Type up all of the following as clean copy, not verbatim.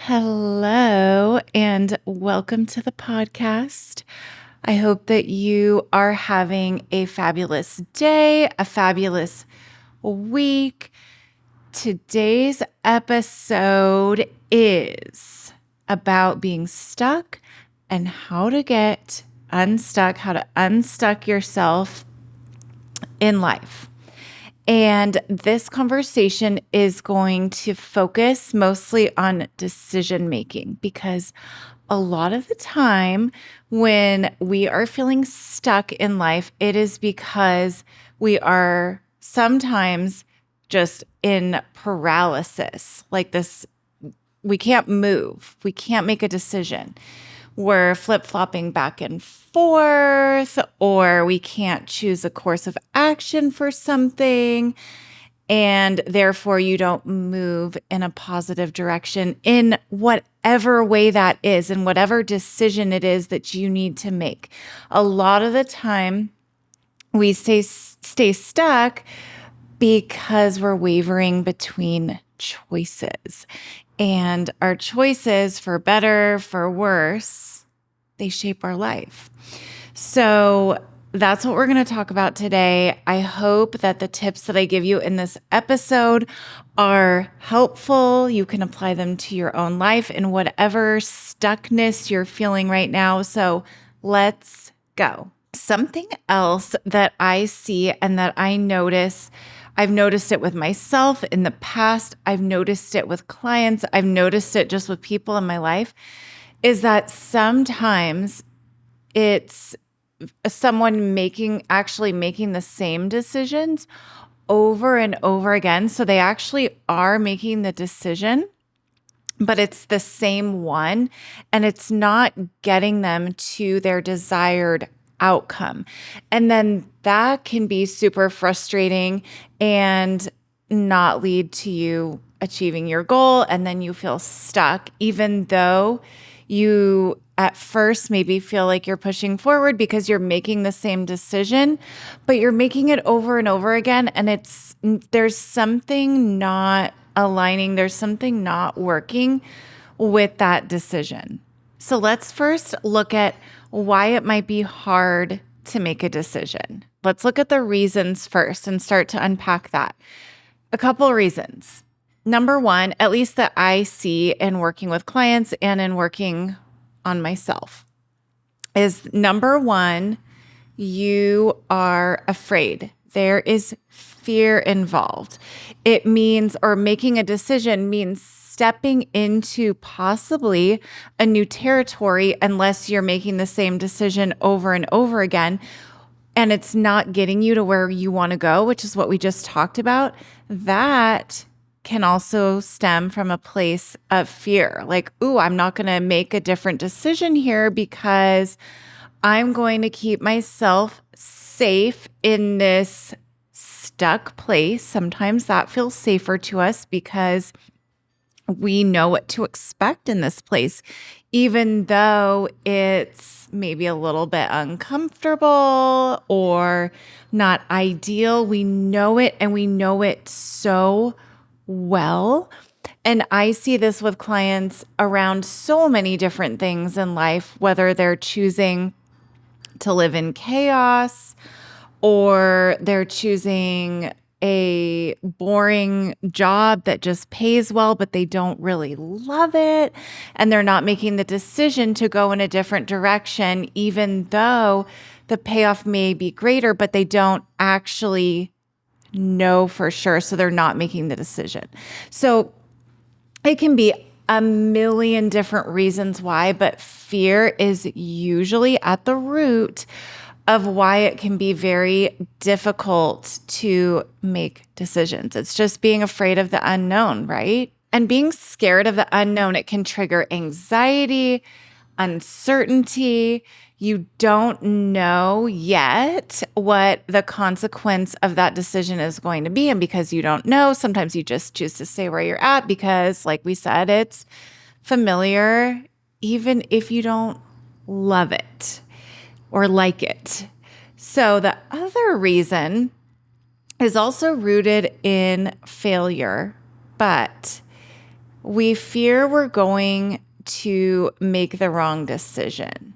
Hello, and welcome to the podcast. I hope that you are having a fabulous day, a fabulous week. Today's episode is about being stuck and how to get unstuck, how to unstuck yourself in life. And this conversation is going to focus mostly on decision making because a lot of the time when we are feeling stuck in life, it is because we are sometimes just in paralysis, like this. We can't move. We can't make a decision. We're flip-flopping back and forth, or we can't choose a course of action for something, and therefore you don't move in a positive direction in whatever way that is, in whatever decision it is that you need to make. A lot of the time, we stay stuck because we're wavering between choices. And our choices, for better, for worse, they shape our life. So that's what we're going to talk about today. I hope that the tips that I give you in this episode are helpful. You can apply them to your own life in whatever stuckness you're feeling right now. So let's go. Something else that I see and that I notice, I've noticed it with myself in the past, I've noticed it with clients, I've noticed it just with people in my life, is that sometimes it's someone actually making the same decisions over and over again. So they actually are making the decision, but it's the same one, and it's not getting them to their desired outcome. And then that can be super frustrating and not lead to you achieving your goal. And then you feel stuck, even though you at first maybe feel like you're pushing forward because you're making the same decision, but you're making it over and over again. And there's something not aligning. There's something not working with that decision. So let's first look at why it might be hard to make a decision. Let's look at the reasons first and start to unpack that. A couple of reasons. Number one, at least that I see in working with clients and in working on myself, is number one, you are afraid. There is fear involved. It means, or making a decision means stepping into possibly a new territory unless you're making the same decision over and over again, and it's not getting you to where you want to go, which is what we just talked about. That can also stem from a place of fear. Like, ooh, I'm not going to make a different decision here because I'm going to keep myself safe in this stuck place. Sometimes that feels safer to us because we know what to expect in this place, even though it's maybe a little bit uncomfortable or not ideal. We know it, and we know it so well. And I see this with clients around so many different things in life, whether they're choosing to live in chaos or they're choosing a boring job that just pays well, but they don't really love it. And they're not making the decision to go in a different direction, even though the payoff may be greater, but they don't actually know for sure. So they're not making the decision. So it can be a million different reasons why, but fear is usually at the root of why it can be very difficult to make decisions. It's just being afraid of the unknown, right? And being scared of the unknown, it can trigger anxiety, uncertainty. You don't know yet what the consequence of that decision is going to be. And because you don't know, sometimes you just choose to stay where you're at because, like we said, it's familiar, even if you don't love it or like it. So the other reason is also rooted in failure, but we fear we're going to make the wrong decision.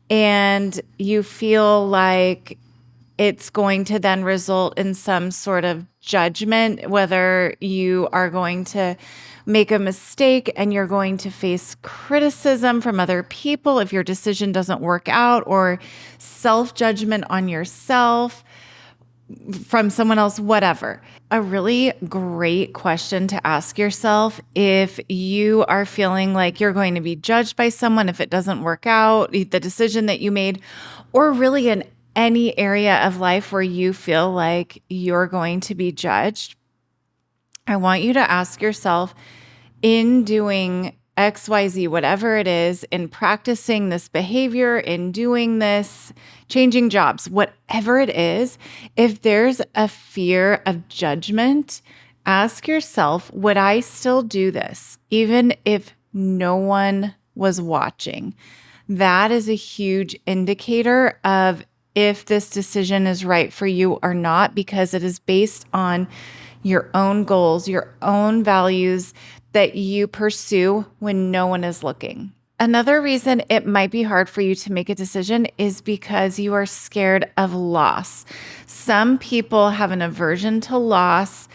And you feel like it's going to then result in some sort of judgment, whether you are going to make a mistake and you're going to face criticism from other people if your decision doesn't work out, or self-judgment on yourself from someone else, whatever. A really great question to ask yourself if you are feeling like you're going to be judged by someone if it doesn't work out, the decision that you made, or really in any area of life where you feel like you're going to be judged. I want you to ask yourself, in doing XYZ, whatever it is, in practicing this behavior, in doing this, changing jobs, whatever it is, if there's a fear of judgment, ask yourself, would I still do this even if no one was watching? That is a huge indicator of if this decision is right for you or not, because it is based on your own goals, your own values that you pursue when no one is looking. Another reason it might be hard for you to make a decision is because you are scared of loss. Some people have an aversion to loss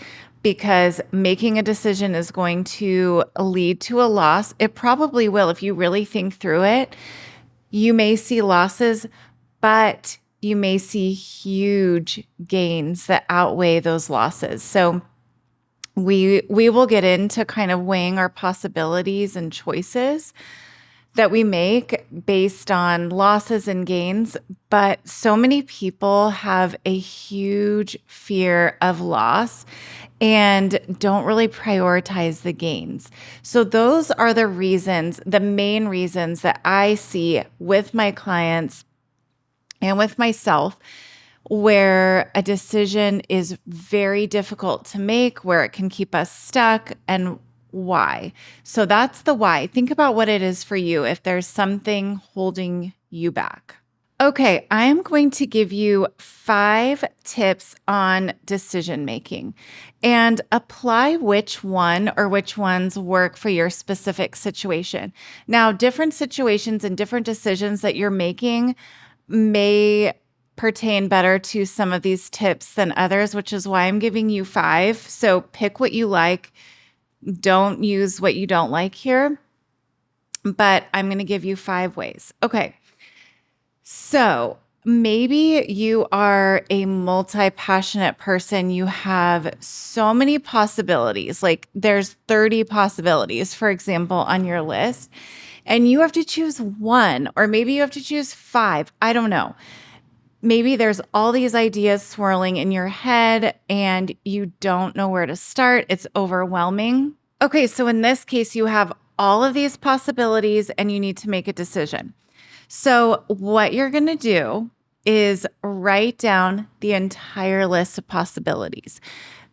because making a decision is going to lead to a loss. It probably will if you really think through it. You may see losses, but you may see huge gains that outweigh those losses. So we will get into kind of weighing our possibilities and choices that we make based on losses and gains. But so many people have a huge fear of loss and don't really prioritize the gains. So those are the reasons, the main reasons that I see with my clients and with myself, where a decision is very difficult to make, where it can keep us stuck, and why. So that's the why. Think about what it is for you if there's something holding you back. Okay, I am going to give you 5 tips on decision making and apply which one or which ones work for your specific situation. Now, different situations and different decisions that you're making may pertain better to some of these tips than others, which is why I'm giving you 5. So pick what you like. Don't use what you don't like here, but I'm going to give you 5 ways. Okay. So maybe you are a multi-passionate person. You have so many possibilities, like there's 30 possibilities, for example, on your list, and you have to choose one, or maybe you have to choose 5. I don't know. Maybe there's all these ideas swirling in your head and you don't know where to start. It's overwhelming. Okay, so in this case, you have all of these possibilities and you need to make a decision. So what you're going to do is write down the entire list of possibilities.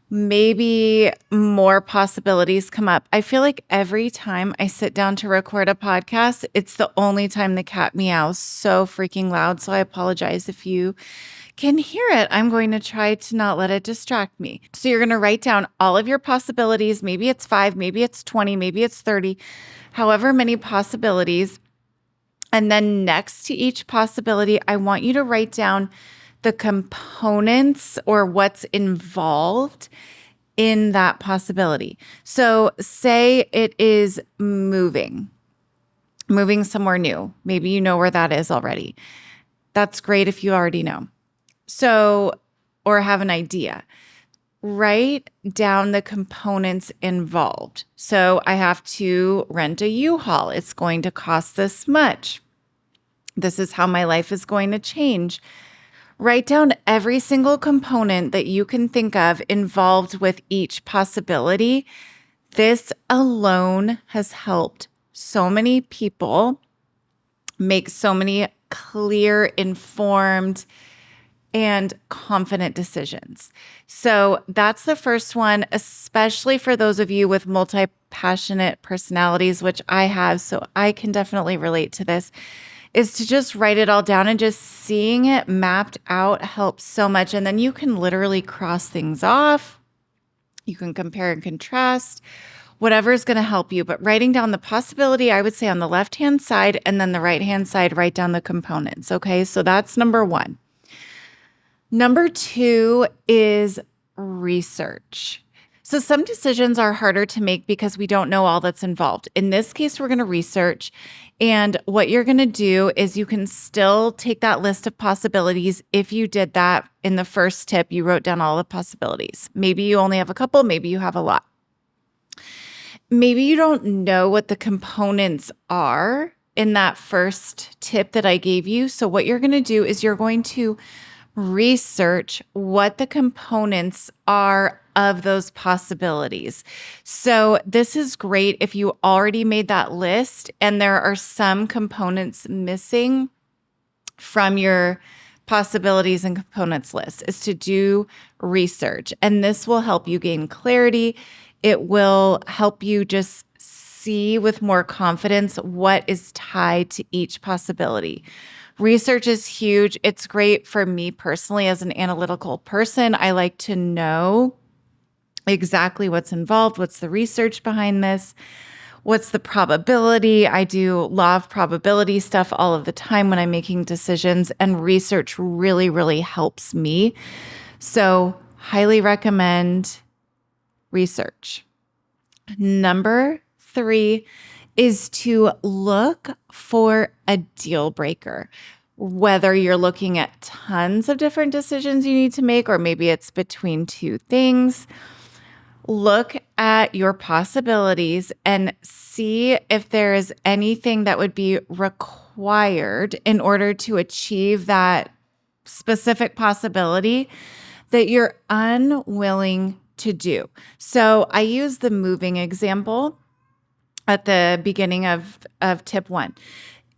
Maybe more possibilities come up. I feel like every time I sit down to record a podcast, it's the only time the cat meows so freaking loud. So I apologize if you can hear it. I'm going to try to not let it distract me. So you're going to write down all of your possibilities. Maybe it's 5, maybe it's 20, maybe it's 30, however many possibilities. And then next to each possibility, I want you to write down the components or what's involved in that possibility. So say it is moving somewhere new. Maybe you know where that is already. That's great if you already know. So, or have an idea. Write down the components involved. So I have to rent a U-Haul. It's going to cost this much. This is how my life is going to change. Write down every single component that you can think of involved with each possibility. This alone has helped so many people make so many clear, informed, and confident decisions. So that's the first one, especially for those of you with multi-passionate personalities, which I have, so I can definitely relate to this, is to just write it all down, and just seeing it mapped out helps so much. And then you can literally cross things off. You can compare and contrast whatever is going to help you. But writing down the possibility, I would say on the left-hand side, and then the right-hand side, write down the components. Okay, so that's number one. Number two is research. So some decisions are harder to make because we don't know all that's involved. In this case, we're going to research. And what you're going to do is you can still take that list of possibilities. If you did that in the first tip, you wrote down all the possibilities. Maybe you only have a couple, maybe you have a lot. Maybe you don't know what the components are in that first tip that I gave you. So what you're going to do is you're going to research what the components are of those possibilities. So this is great if you already made that list and there are some components missing from your possibilities and components list, is to do research. And this will help you gain clarity. It will help you just see with more confidence what is tied to each possibility. Research is huge. It's great for me personally as an analytical person. I like to know exactly what's involved, what's the research behind this, what's the probability. I do law of probability stuff all of the time when I'm making decisions, and research really, really helps me. So highly recommend research. Number three is to look for a deal breaker. Whether you're looking at tons of different decisions you need to make, or maybe it's between two things, look at your possibilities and see if there is anything that would be required in order to achieve that specific possibility that you're unwilling to do. So I use the moving example at the beginning of tip one.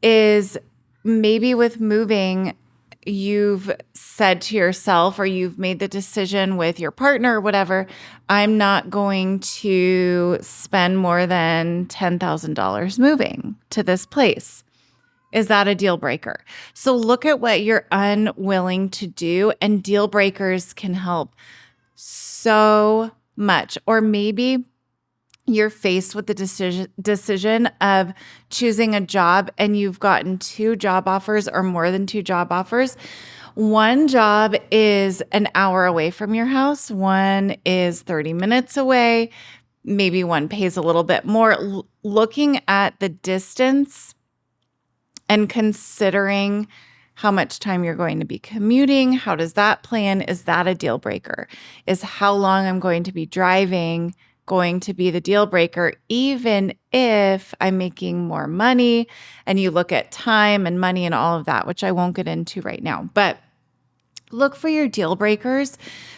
Is maybe with moving, you've said to yourself, or you've made the decision with your partner or whatever, I'm not going to spend more than $10,000 moving to this place. Is that a deal breaker? So look at what you're unwilling to do, and deal breakers can help so much. Or maybe you're faced with the decision of choosing a job, and you've gotten 2 job offers or more than 2 job offers. One job is an hour away from your house. One is 30 minutes away. Maybe one pays a little bit more. Looking at the distance and considering how much time you're going to be commuting, how does that play in? Is that a deal breaker? Is how long I'm going to be driving going to be the deal breaker, even if I'm making more money? And you look at time and money and all of that, which I won't get into right now. But look for your deal breakers,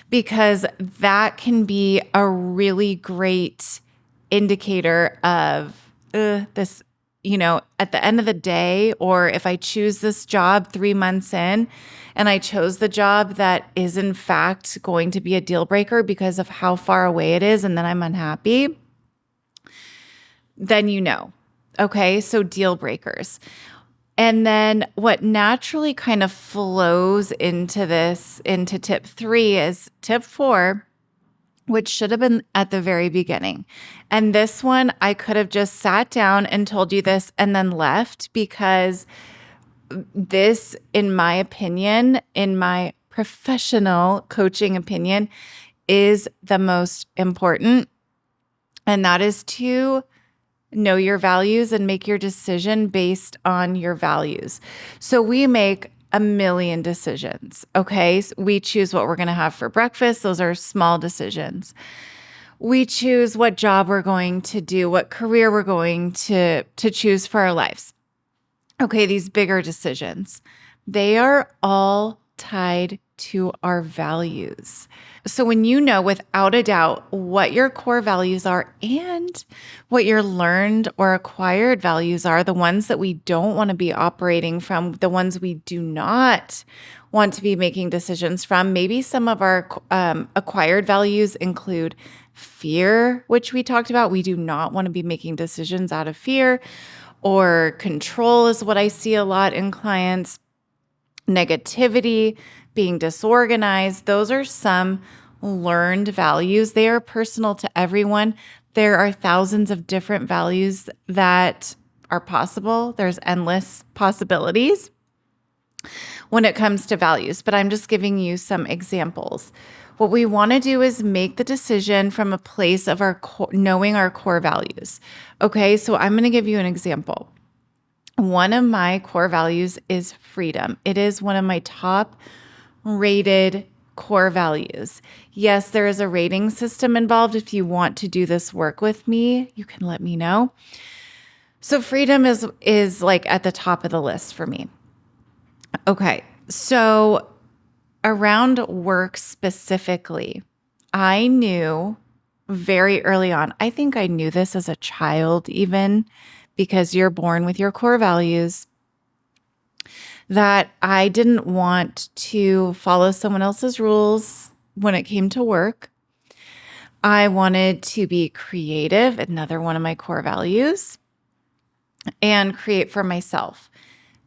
because that can be a really great indicator of this, at the end of the day, or if I choose this job 3 months in and I chose the job that is in fact going to be a deal breaker because of how far away it is, and then I'm unhappy, then okay, so deal breakers. And then what naturally kind of flows into tip 3 is tip 4, which should have been at the very beginning. And this one, I could have just sat down and told you this and then left, because this, in my opinion, in my professional coaching opinion, is the most important. And that is to know your values and make your decision based on your values. So we make a million decisions, okay? So we choose what we're going to have for breakfast. Those are small decisions. We choose what job we're going to do, what career we're going to choose for our lives. Okay, these bigger decisions, they are all tied to our values. So when you know without a doubt what your core values are and what your learned or acquired values are, the ones that we don't want to be operating from, the ones we do not want to be making decisions from, maybe some of our acquired values include fear, which we talked about. We do not want to be making decisions out of fear. Or control is what I see a lot in clients. Negativity, being disorganized. Those are some learned values. They are personal to everyone. There are thousands of different values that are possible. There's endless possibilities when it comes to values, but I'm just giving you some examples. What we want to do is make the decision from a place of knowing our core values. Okay, so I'm going to give you an example. One of my core values is freedom. It is one of my top rated core values. Yes, there is a rating system involved. If you want to do this work with me, you can let me know. So freedom is like at the top of the list for me. Okay, so around work specifically, I knew very early on, I think I knew this as a child even, because you're born with your core values, that I didn't want to follow someone else's rules when it came to work. I wanted to be creative, another one of my core values, and create for myself.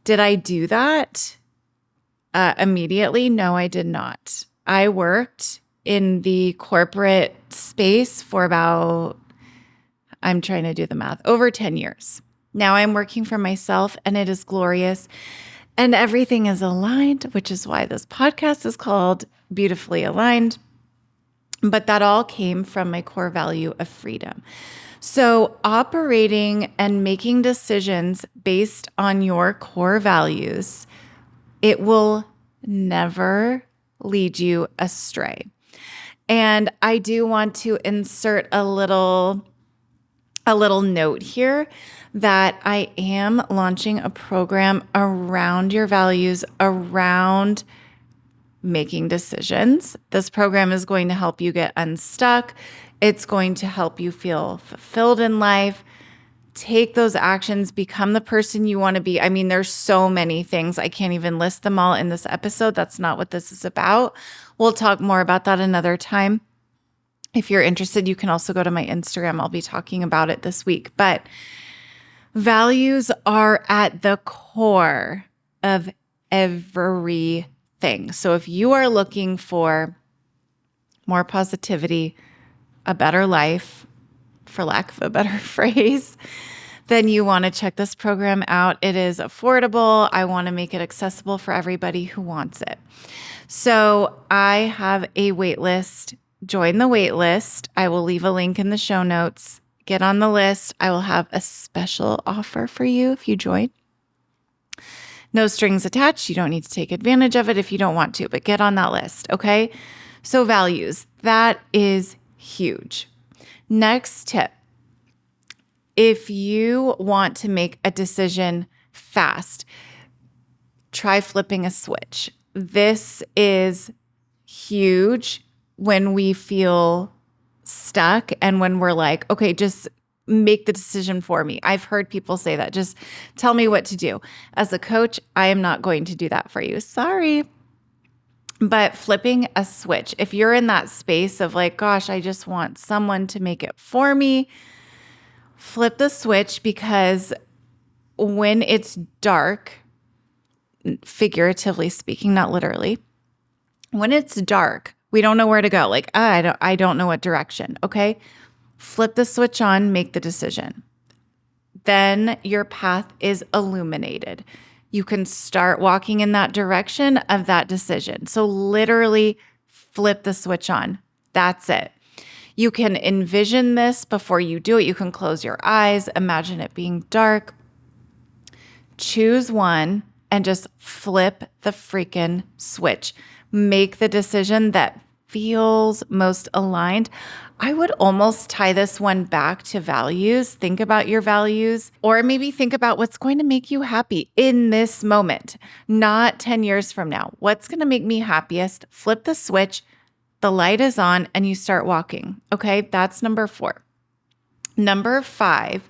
Did I do that immediately? No, I did not. I worked in the corporate space for about, I'm trying to do the math, over 10 years. Now I'm working for myself and it is glorious and everything is aligned, which is why this podcast is called Beautifully Aligned. But that all came from my core value of freedom. So operating and making decisions based on your core values, it will never lead you astray. And I do want to insert a little note here that I am launching a program around your values, around making decisions. This program is going to help you get unstuck. It's going to help you feel fulfilled in life. Take those actions, become the person you want to be. I mean, there's so many things. I can't even list them all in this episode. That's not what this is about. We'll talk more about that another time. If you're interested, you can also go to my Instagram. I'll be talking about it this week. But values are at the core of everything. So if you are looking for more positivity, a better life, for lack of a better phrase, then you want to check this program out. It is affordable. I want to make it accessible for everybody who wants it. So I have a wait list. Join the wait list. I will leave a link in the show notes. Get on the list. I will have a special offer for you if you join. No strings attached. You don't need to take advantage of it if you don't want to, but get on that list, okay? So values, that is huge. Next tip. If you want to make a decision fast, try flipping a switch. This is huge when we feel stuck and when we're like, okay, just make the decision for me. I've heard people say that. Just tell me what to do. As a coach, I am not going to do that for you. Sorry. But flipping a switch, if you're in that space of like, gosh, I just want someone to make it for me, flip the switch, because when it's dark, figuratively speaking, not literally, when it's dark, we don't know where to go. Like, I don't know what direction. Okay. Flip the switch on, make the decision. Then your path is illuminated. You can start walking in that direction of that decision. So literally flip the switch on. That's it. You can envision this before you do it. You can close your eyes, imagine it being dark. Choose one and just flip the freaking switch. Make the decision that feels most aligned. I would almost tie this one back to values. Think about your values, or maybe think about what's going to make you happy in this moment, not 10 years from now. What's going to make me happiest? Flip the switch, the light is on, and you start walking. Okay, that's number 4. Number 5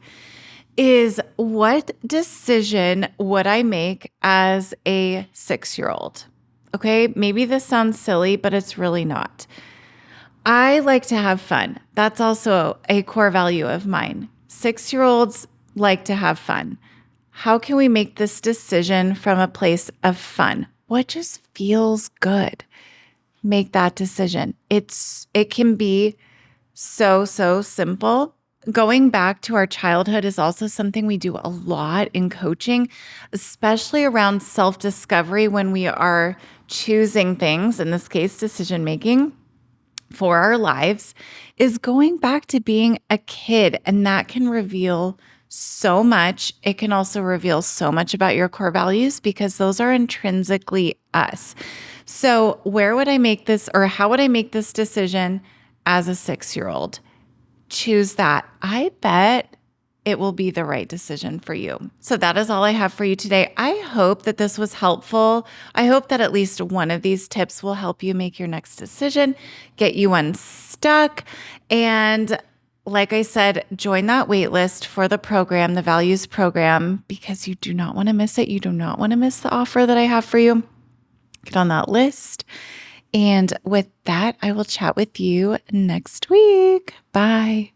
is, what decision would I make as a 6-year-old? Okay, maybe this sounds silly, but it's really not. I like to have fun. That's also a core value of mine. 6-year-olds like to have fun. How can we make this decision from a place of fun? What just feels good? Make that decision. It can be so simple. Going back to our childhood is also something we do a lot in coaching, especially around self-discovery when we are choosing things, in this case, decision making for our lives, is going back to being a kid. And that can reveal so much. It can also reveal so much about your core values because those are intrinsically us. So, where would I make this, or how would I make this decision as a 6-year-old? Choose that. I bet it will be the right decision for you. So that is all I have for you today. I hope that this was helpful. I hope that at least one of these tips will help you make your next decision, get you unstuck. And like I said, join that wait list for the program, the values program, because you do not want to miss it. You do not want to miss the offer that I have for you. Get on that list. And with that, I will chat with you next week. Bye.